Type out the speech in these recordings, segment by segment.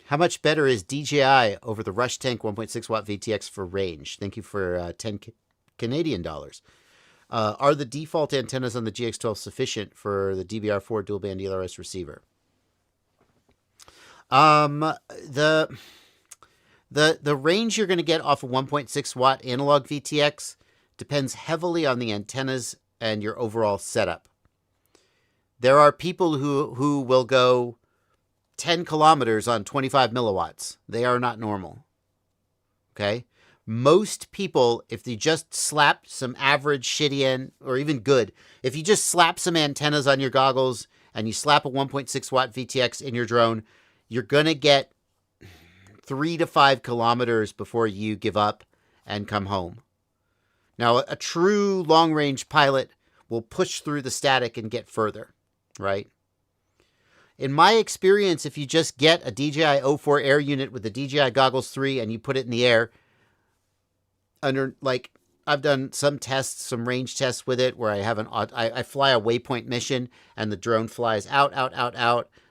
How much better is DJI over the Rush Tank 1.6 watt VTX for range? Thank you for 10 Canadian dollars. Are the default antennas on the GX12 sufficient for the DBR4 dual band ELRS receiver? The range you're going to get off a 1.6 watt analog VTX depends heavily on the antennas and your overall setup. There are people who will go 10 kilometers on 25 milliwatts. They are not normal. Okay? Most people, if you just slap some average, shitty, or even good, if you just slap some antennas on your goggles and you slap a 1.6 watt VTX in your drone, you're going to get 3 to 5 kilometers before you give up and come home. Now, a true long-range pilot will push through the static and get further, right? In my experience, if you just get a DJI O4 Air unit with the DJI Goggles 3 and you put it in the air, I've done some tests, some range tests with it where I fly a waypoint mission and the drone flies out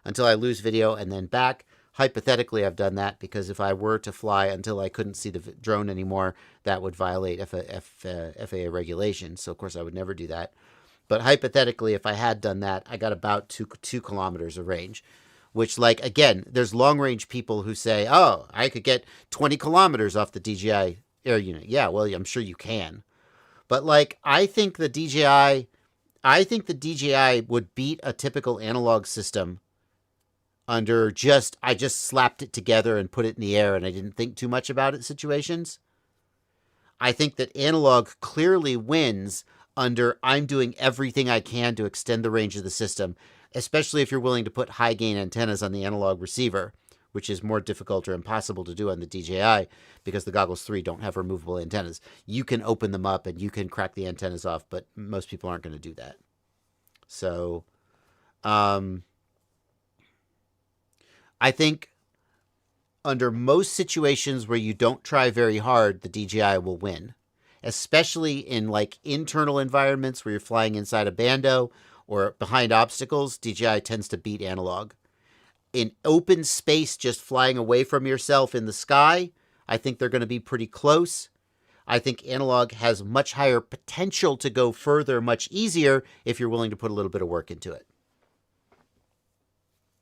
until I lose video and then back. Hypothetically, I've done that because if I were to fly until I couldn't see the drone anymore, that would violate FAA regulations. So, of course, I would never do that. But hypothetically, if I had done that, I got about 2 kilometers of range, which, again, there's long-range people who say, oh, I could get 20 kilometers off the DJI Air unit. Yeah, well, I'm sure you can. But, I think the DJI would beat a typical analog system under I just slapped it together and put it in the air and I didn't think too much about it situations. I think that analog clearly wins under I'm doing everything I can to extend the range of the system, especially if you're willing to put high gain antennas on the analog receiver, which is more difficult or impossible to do on the DJI because the Goggles 3 don't have removable antennas. You can open them up and you can crack the antennas off, but most people aren't going to do that. So, I think under most situations where you don't try very hard, the DJI will win, especially in internal environments where you're flying inside a bando or behind obstacles. DJI tends to beat analog. In open space, just flying away from yourself in the sky, I think they're going to be pretty close. I think analog has much higher potential to go further, much easier if you're willing to put a little bit of work into it.